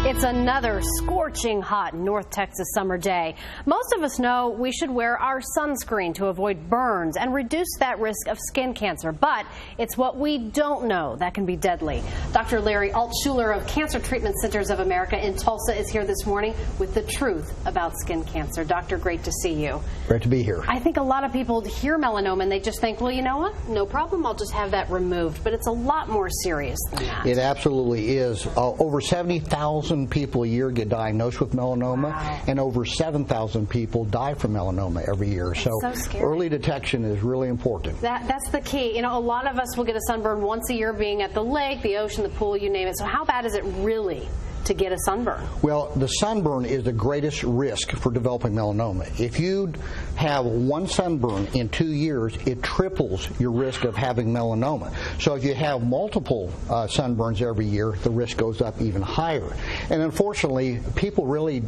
It's another scorching hot North Texas summer day. Most of us know we should wear our sunscreen to avoid burns and reduce that risk of skin cancer, but it's what we don't know that can be deadly. Dr. Larry Altshuler of Cancer Treatment Centers of America in Tulsa is here this morning with the truth about skin cancer. Doctor, great to see you. Great to be here. I think a lot of people hear melanoma and they just think, well, you know what? No problem, I'll just have that removed. But it's a lot more serious than that. It absolutely is. Over 70,000 people a year get diagnosed with melanoma, wow, and over 7,000 people die from melanoma every year. So early detection is really important. That's the key. You know, a lot of us will get a sunburn once a year, being at the lake, the ocean, the pool, you name it. So how bad is it really to get a sunburn? Well, the sunburn is the greatest risk for developing melanoma. If you have one sunburn in 2 years, it triples your risk of having melanoma. So if you have multiple sunburns every year, the risk goes up even higher. And unfortunately, people really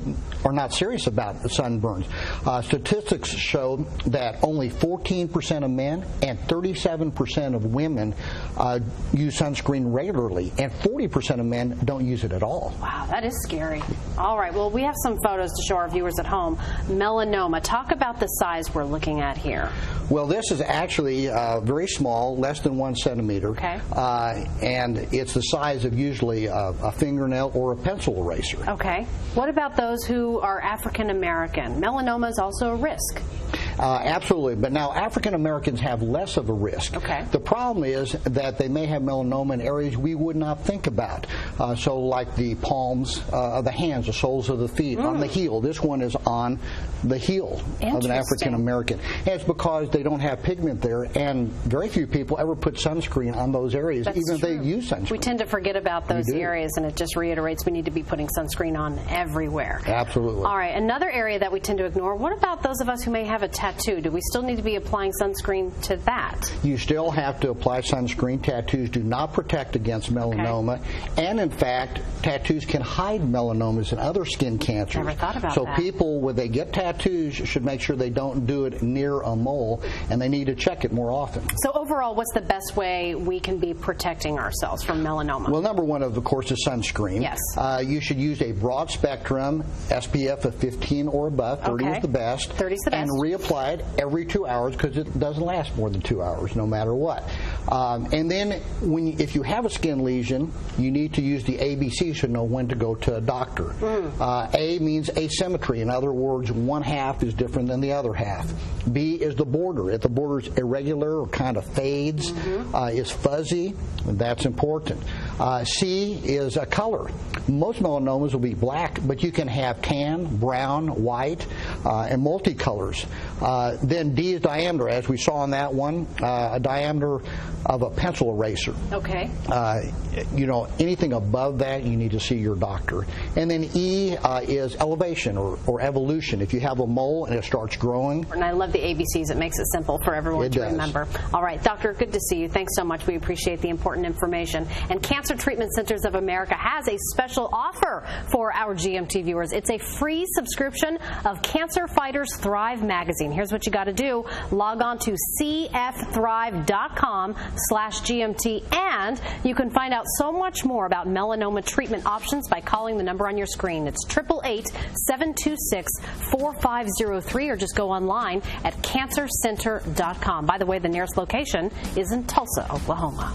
are not serious about the sunburns. Statistics show that only 14% of men and 37% of women use sunscreen regularly, and 40% of men don't use it at all. Wow, that is scary. All right, well, we have some photos to show our viewers at home. Melanoma. Talk about the size we're looking at here. Well, this is actually very small, less than 1 centimeter. Okay. And it's the size of usually a fingernail or a pencil eraser. Okay. What about those who are African American? Melanoma is also a risk. Absolutely, but now African Americans have less of a risk. Okay. The problem is that they may have melanoma in areas we would not think about. So like the palms of the hands, the soles of the feet, on the heel. This one is on the heel of an African American. And it's because they don't have pigment there, and very few people ever put sunscreen on those areas. That's even true. if they use sunscreen. We tend to forget about those areas, and it just reiterates we need to be putting sunscreen on everywhere. Absolutely. All right, another area that we tend to ignore, what about those of us who may have a tattoo? Do we still need to be applying sunscreen to that? You still have to apply sunscreen. Tattoos do not protect against melanoma. Okay. And in fact, tattoos can hide melanomas and other skin cancers. Never thought about so that. People, when they get tattoos, should make sure they don't do it near a mole, and they need to check it more often. So overall, what's the best way we can be protecting ourselves from melanoma? Well, number one, of course, is sunscreen. Yes. You should use a broad spectrum, SPF of 15 or above. 30 is the best. 30 is the best. And reapply it every 2 hours, because it doesn't last more than 2 hours, no matter what. And then, if you have a skin lesion, you need to use the ABCs to know when to go to a doctor. A means asymmetry. In other words, one half is different than the other half. B is the border. If the border is irregular or kind of fades, is fuzzy, that's important. C is a color. Most melanomas will be black, but you can have tan, brown, white, and multicolors. Then D is diameter, as we saw on that one, a diameter of a pencil eraser. Okay. You know, anything above that, you need to see your doctor. And then E is elevation or evolution. If you have a mole and it starts growing. And I love the ABCs. It makes it simple for everyone to remember. All right, Doctor, good to see you. Thanks so much. We appreciate the important information. And Cancer Treatment Centers of America has a special offer for our GMT viewers. It's a free subscription of Cancer Fighters Thrive magazine. Here's what you got to do. Log on to cfthrive.com/GMT, and you can find out so much more about melanoma treatment options by calling the number on your screen. It's 888-726-4503, or just go online at cancercenter.com. By the way, the nearest location is in Tulsa, Oklahoma.